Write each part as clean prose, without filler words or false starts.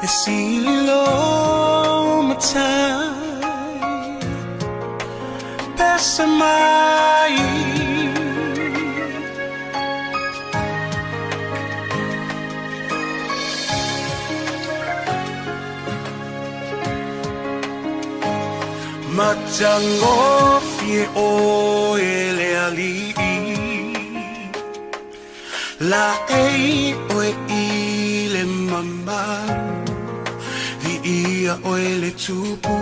sili lo matai pesa mai matango fie o ele ali la ei o ile mama vi ia o ele tupu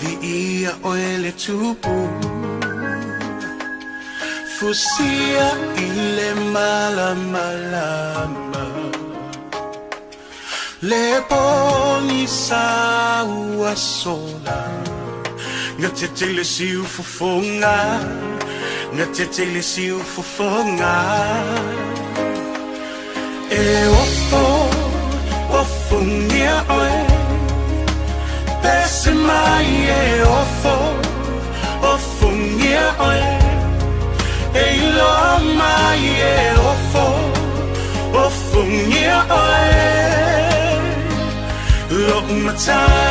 vi ia o ele tupu fusia ile malama le poni sa ua sola nga te le siu fofonga nga te le siu fofonga e ofo ngia oe pese mai e ofo ngia oe e ilo mai e ofo ngia oe lo matai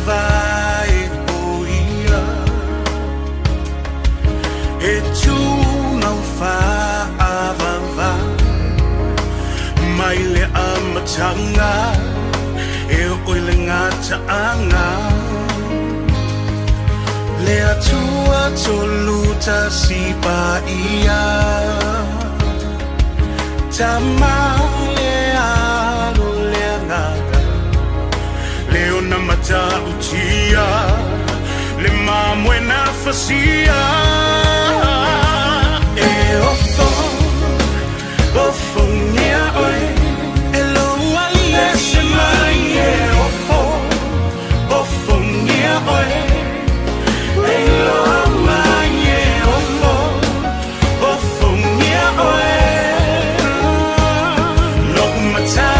vai oia e Tumau mai le amatanga e o le ngataanga le atua toluta sipa ia tama le alo le ngata Leona mata utia le mamwena fasia e ofo ngia oe elo ali ese mai e ofo ngia oe elo mai e ofo ngia oe lo mata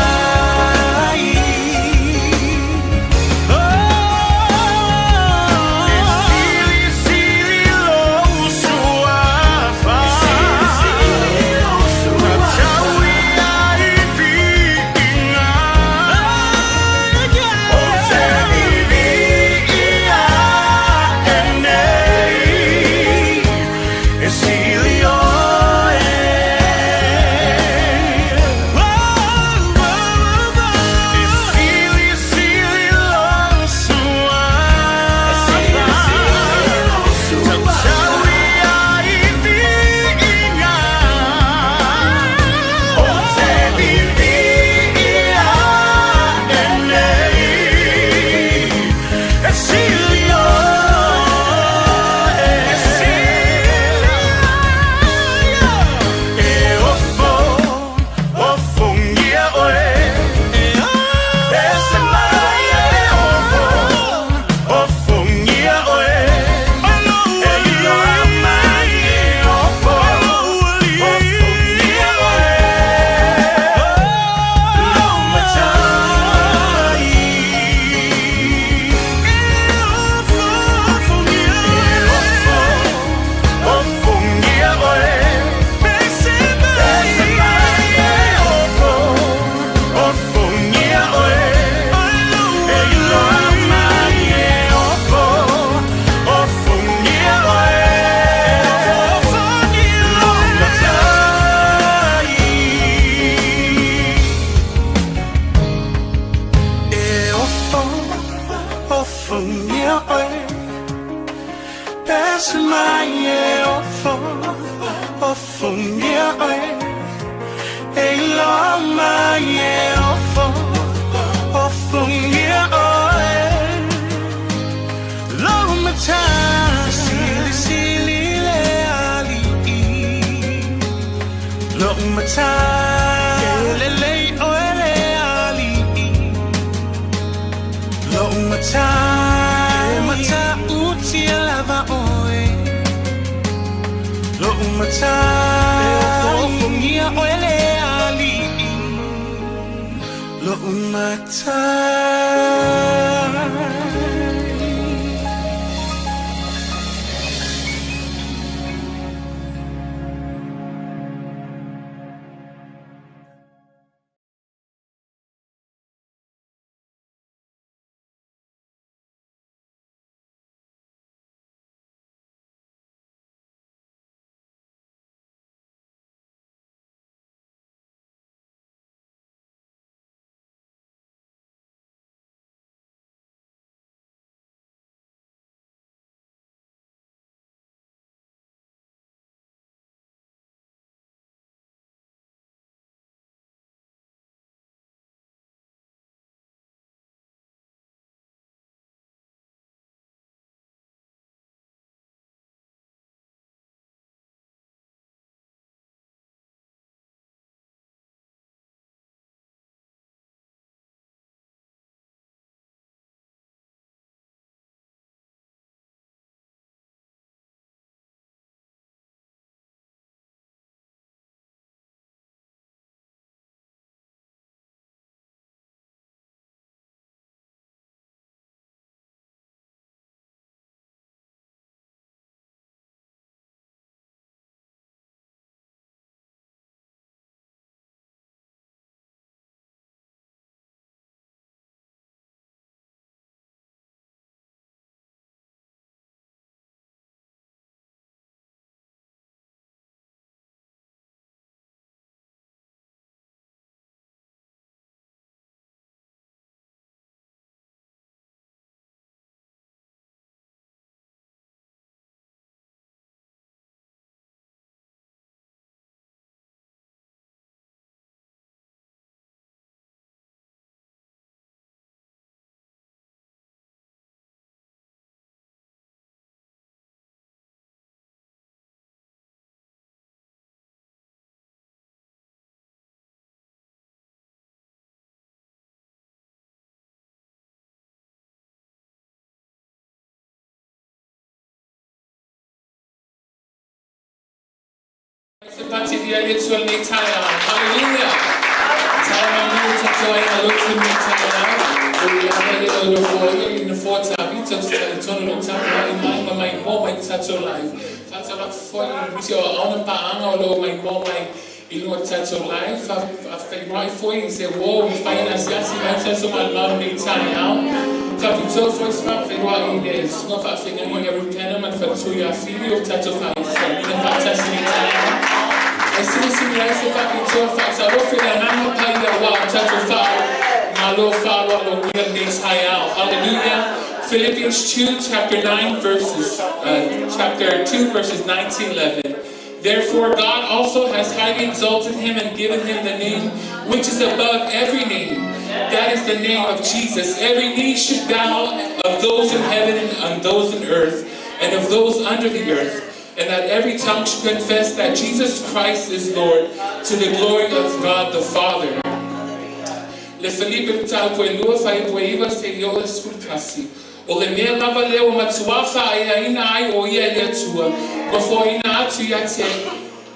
Philippians 2, chapter 9, chapter 2, verses 9 to 11. Therefore, God also has highly exalted him and given him the name which is above every name. That is the name of Jesus. Every knee should bow, of those in heaven and those in earth, and of those under the earth, and that every tongue should confess that Jesus Christ is Lord, to the glory of God the Father. Le Felipe Puapuaga Faipuaga seia escutasi. O le mea lava leo matuafa e aina ai o ia le tua. Before ina atu ia te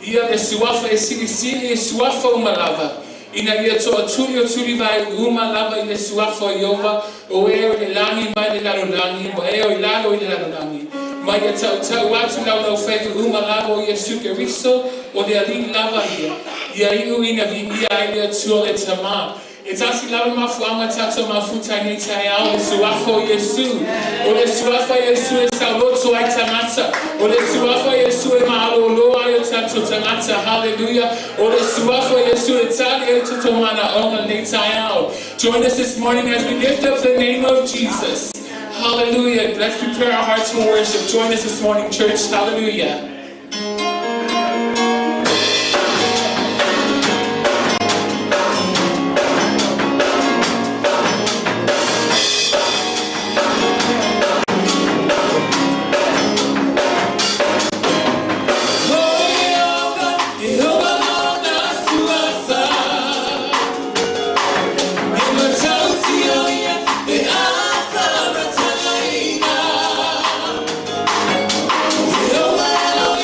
ia le suafa e sili e suafa umalava. Ina ia to aturi vai umalava i le suafa iova o e o le langi mai le larolangi o e o i lalo i le larolangi. Mai ia tau atu lau fefe umalava o Iesu Keriso o le alini lava ia. Ia iu ina vi ia le tua le tama. It's asi lava mafuanga tato mafuta ni tayao le suafo Yesu. O le suafo Yesu e sauloto ai tangata. O le suafo Yesu e maalo ai tato tangata. Hallelujah. O le suafo Yesu e tali e tutomana onga ni tayao. Join us this morning as we lift up the name of Jesus. Hallelujah. Let's prepare our hearts for worship. Join us this morning, church. Hallelujah. Well,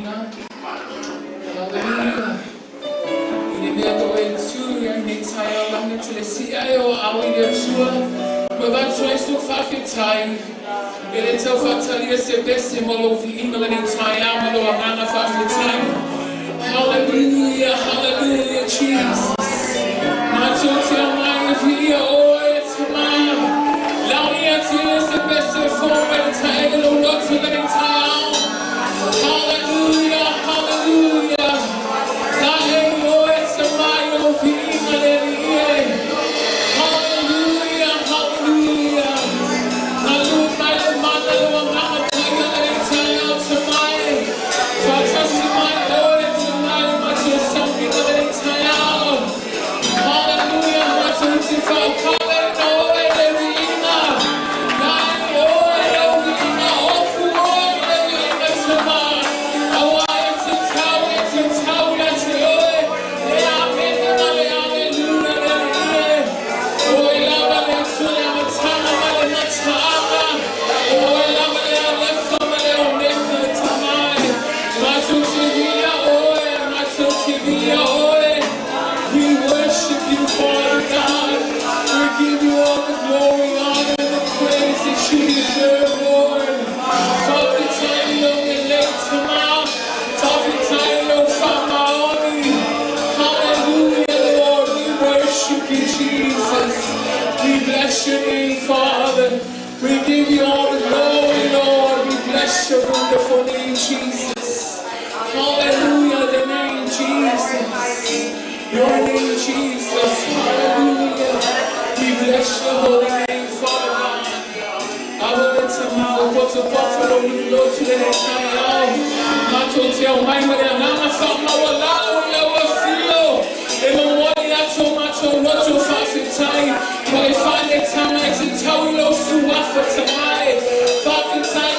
tuuina. Hallelujah. Inemiato e tuia ni taia lange te le seia o awi le tua. Mabatua e su whawhetai. Ele tau whatalia se bese molo vi ingala ni taia molo angana whawhetai. Hallelujah, hallelujah, Jesus. Mato te amai via o e te maa. Launia te se bese forma ni taia lo lotu le ni taia. Hallelujah, hallelujah. Hallelujah, hallelujah. Wonderful name, Jesus. Hallelujah, the name Jesus. Your name, Jesus. Hallelujah. We bless your holy name, Father God. I will let Tumau go to Buffalo. We go to the entire Mato tell my mother, Nana Fama, Walao, Lawafio. In the morning, I told Mato, what to fight time. But if I get time, I can tell you, no, Suafa tonight. Fight time,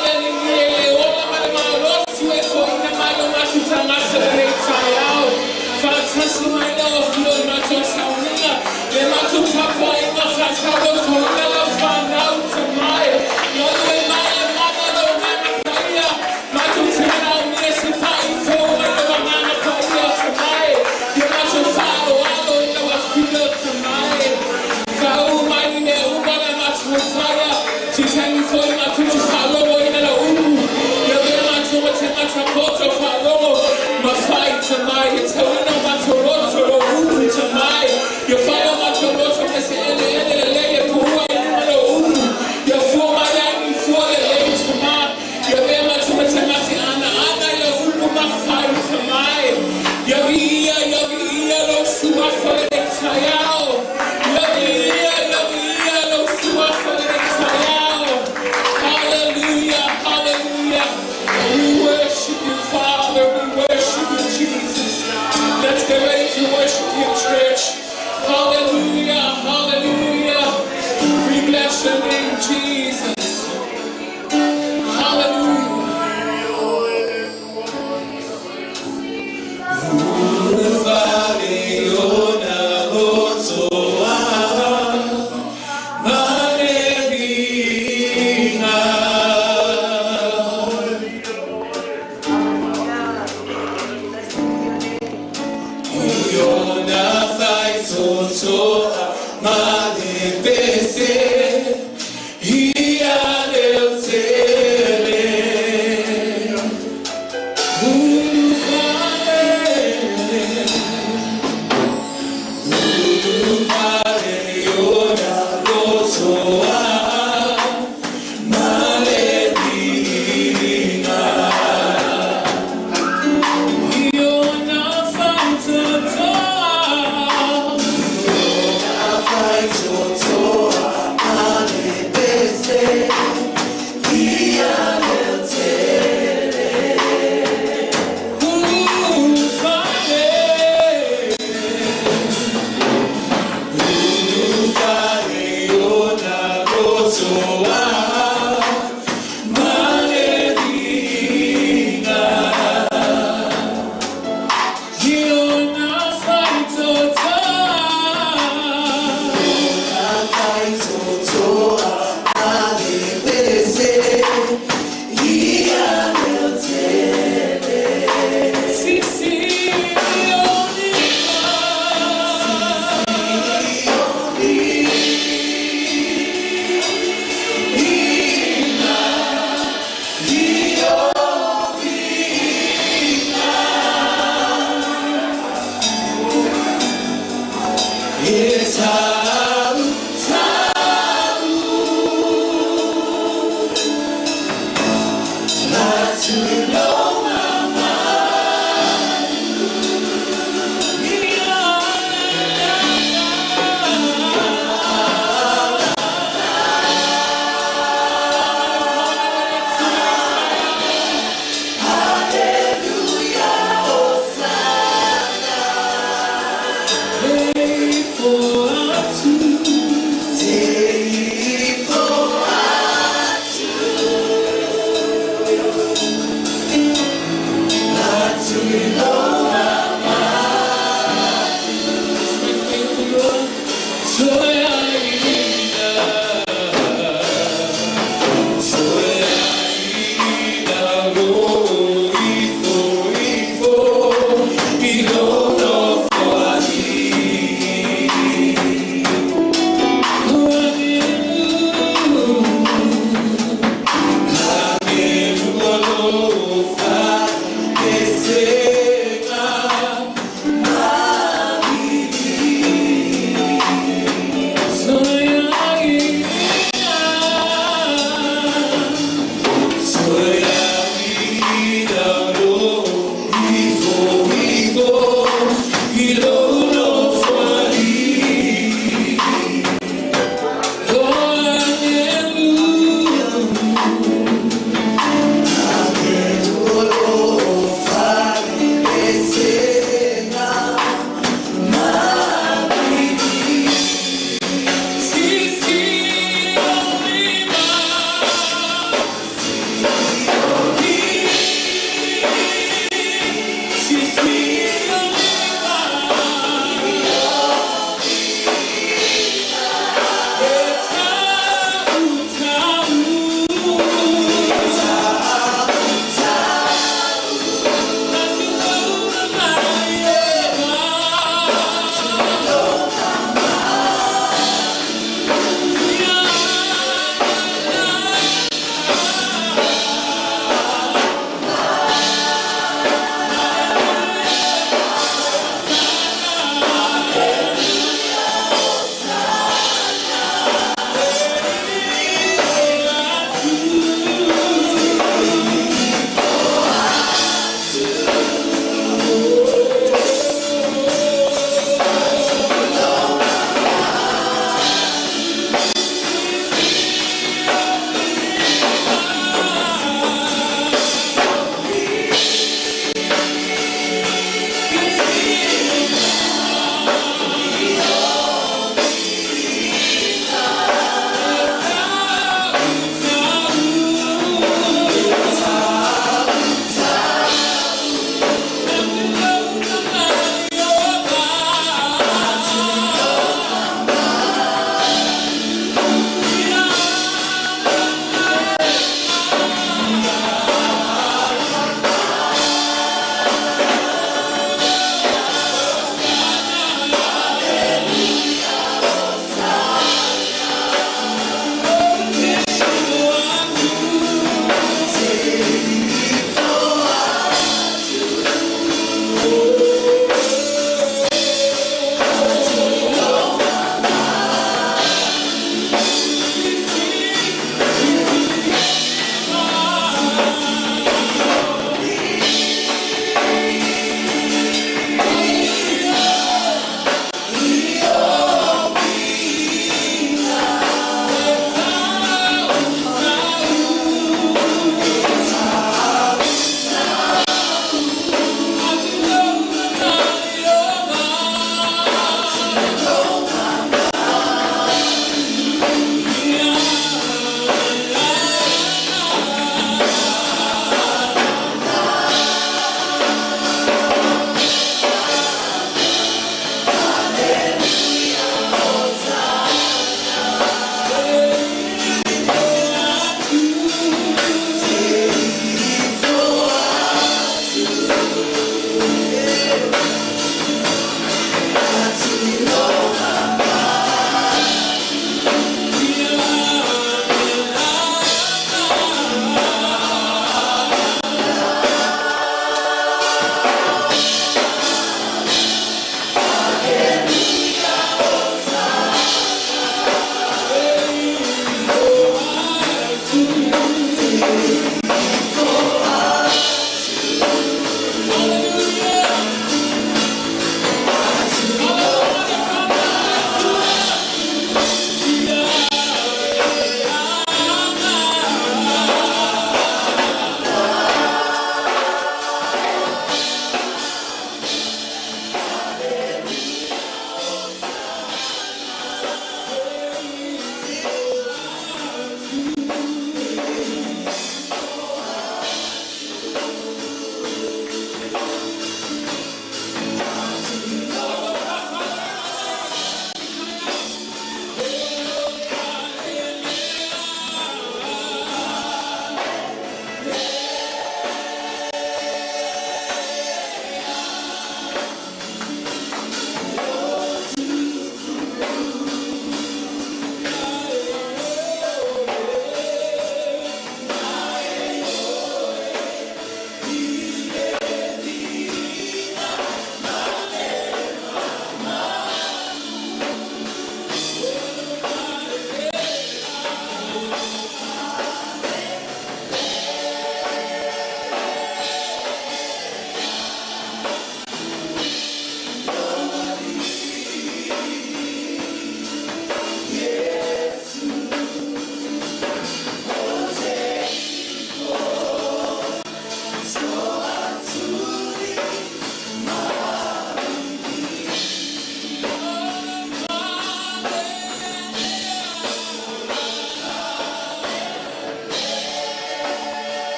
Outou,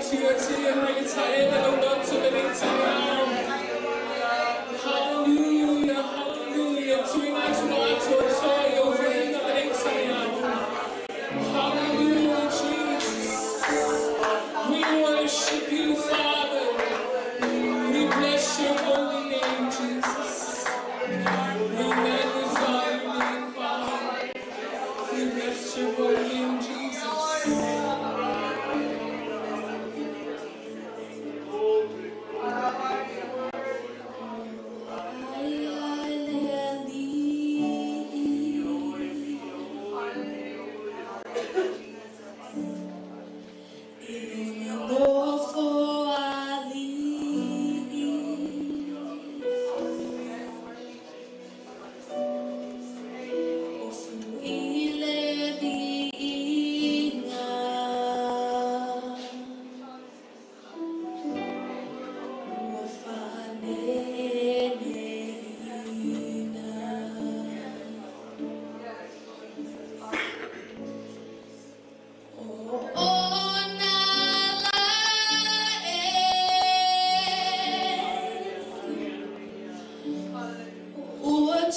Hallelujah, hallelujah. Hallelujah, Jesus. We worship you, Father. We bless your holy name, Jesus. We magnify your name, Father. We bless your holy name, Jesus.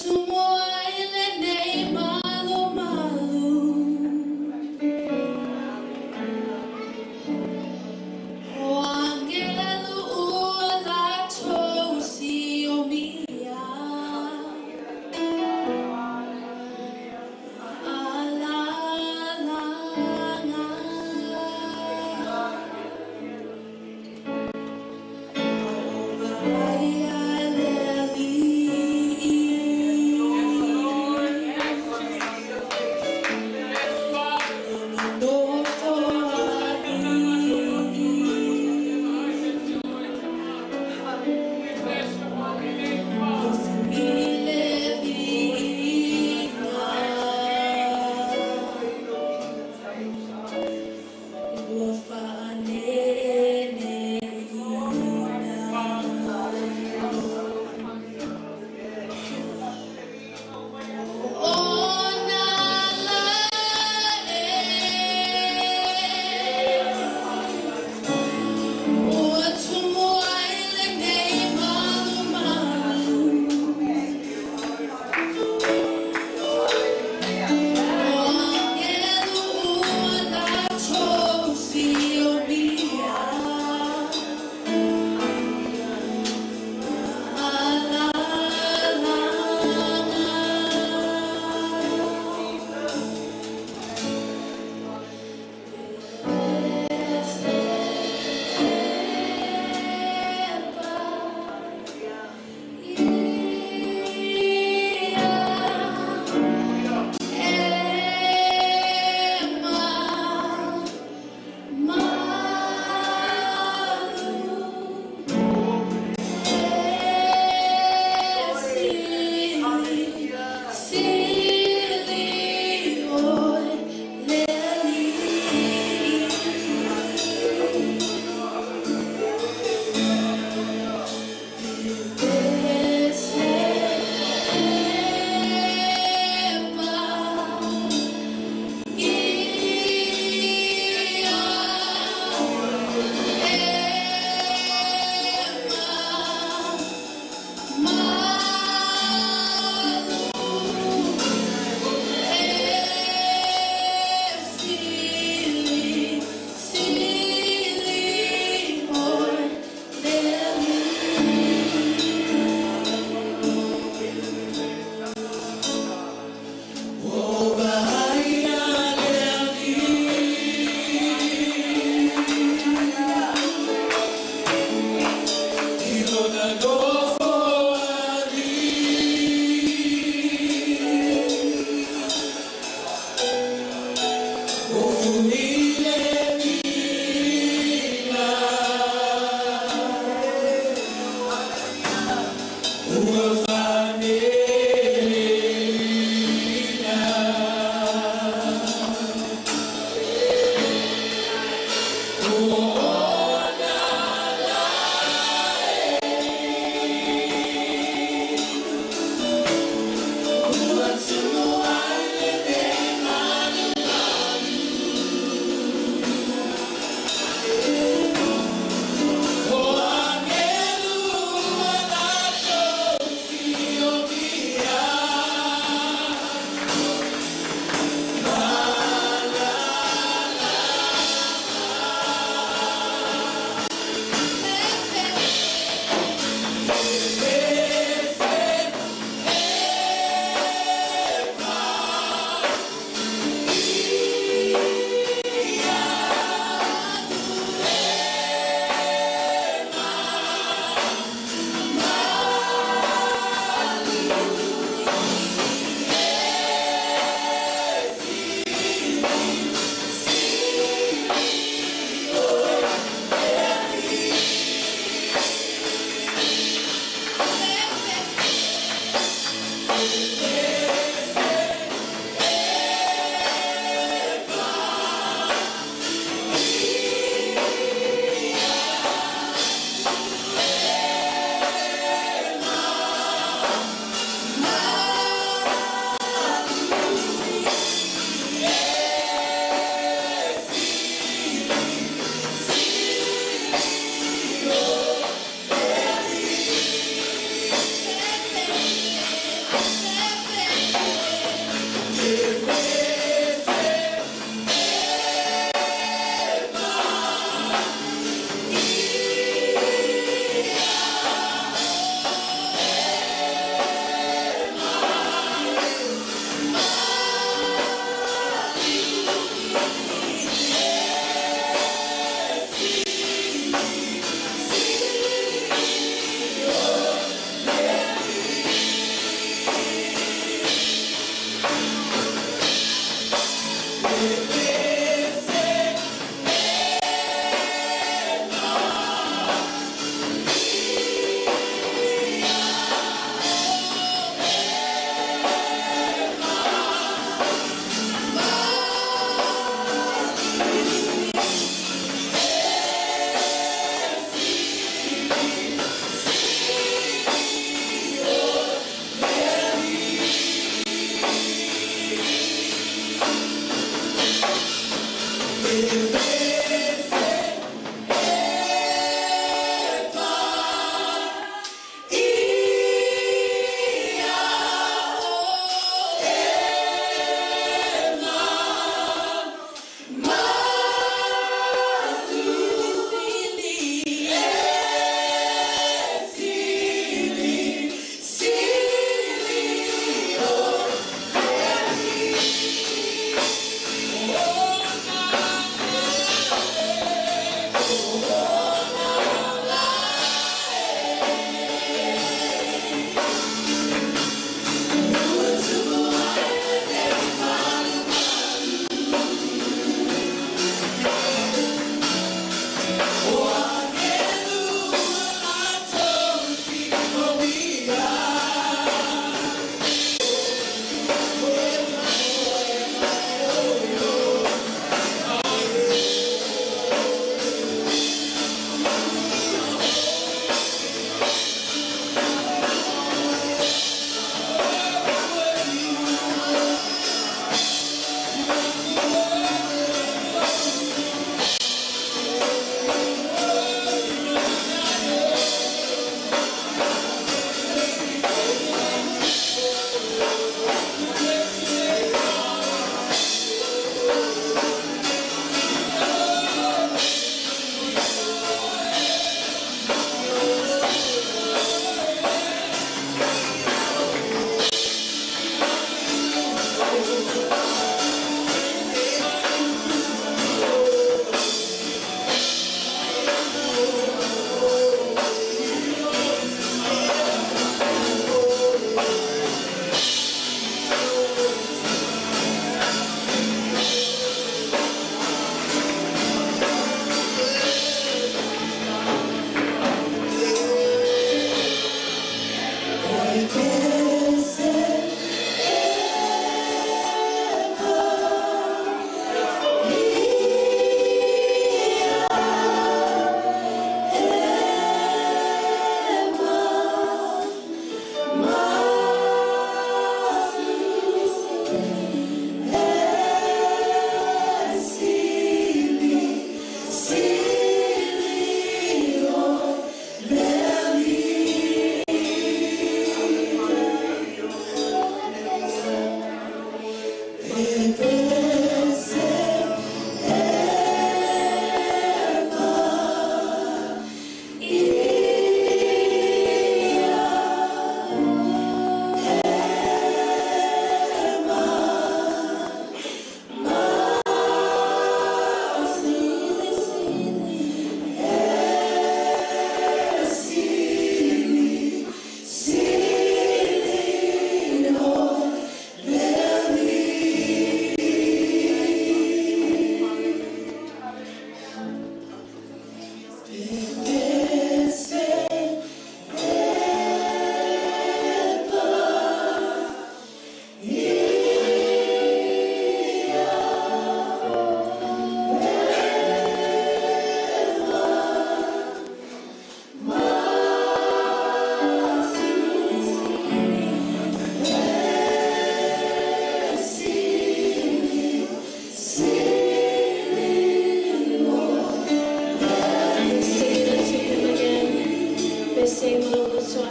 Tumau I le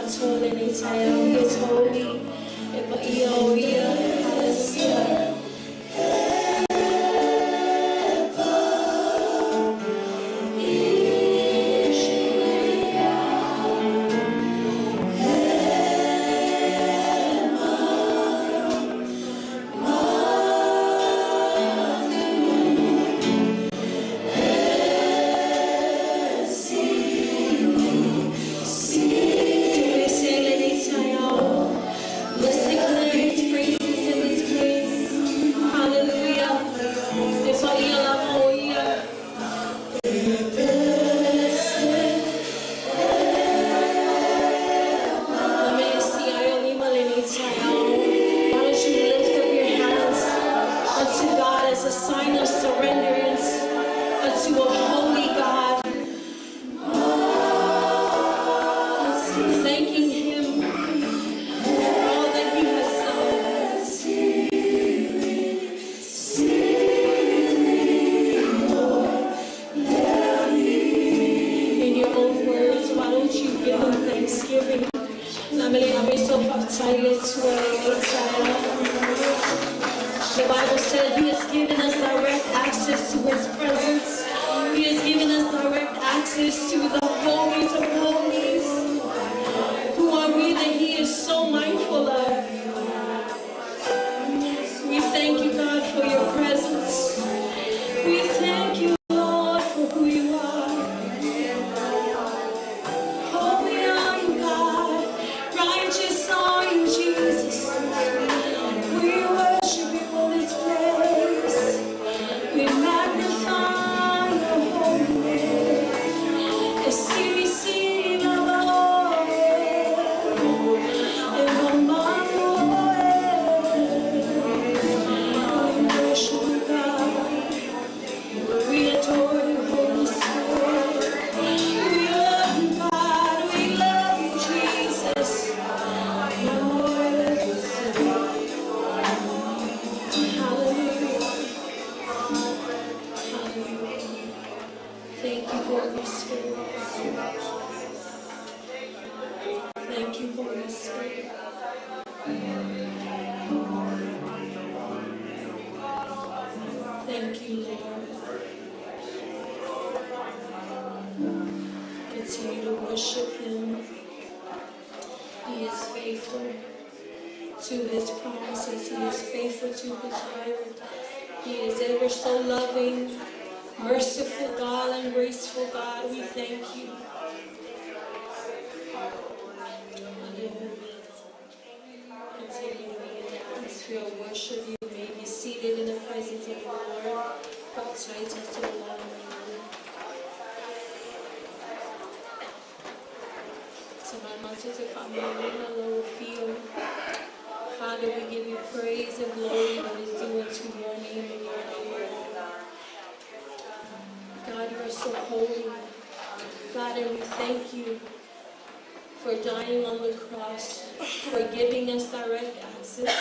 is holy. Hallelujah. The Bible said He has given us direct access to His presence. He has given us direct access to the holies of holies. Who are we that He is so mindful of? We thank you, God, for your presence. We thank you, Lord, for who you are. Holy are you, God. Righteous are you, Jesus. We worship you in this place. We magnify your holy name. The sili, continue to worship Him. He is faithful to His promises. He is faithful to His word. He is ever so loving, merciful God and graceful God. We thank you. Continue to be in the atmosphere of worship. You may be seated in the presence of the Lord. Father, we give you praise and glory that is due unto your name and your name. God, you are so holy. God, and we thank you for dying on the cross, for giving us direct access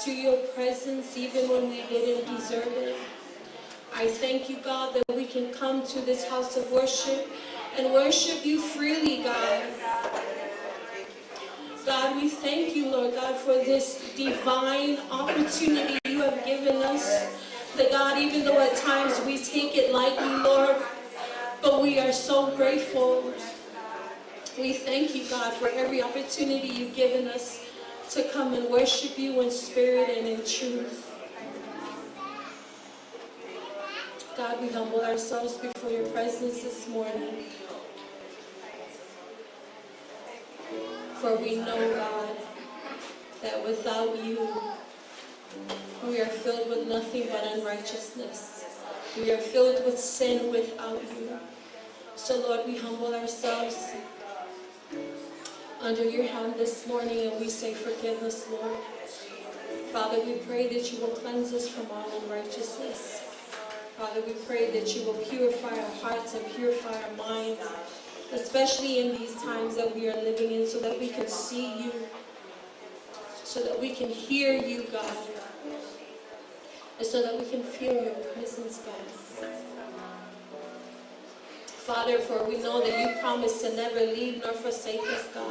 to your presence even when we didn't deserve it. I thank you, God, that we can come to this house of worship and worship you freely, God. God, we thank you, Lord God, for this divine opportunity you have given us. That God, even though at times we take it lightly, Lord, but we are so grateful. We thank you, God, for every opportunity you've given us to come and worship you in spirit and in truth. God, we humble ourselves before your presence this morning. For we know, God, that without you, we are filled with nothing but unrighteousness. We are filled with sin without you. So, Lord, we humble ourselves under your hand this morning and we say, forgive us, Lord. Father, we pray that you will cleanse us from all unrighteousness. Father, we pray that you will purify our hearts and purify our minds, especially in these times that we are living in, so that we can see you, so that we can hear you, God, and so that we can feel your presence, God. Father, for we know that you promised to never leave nor forsake us, God.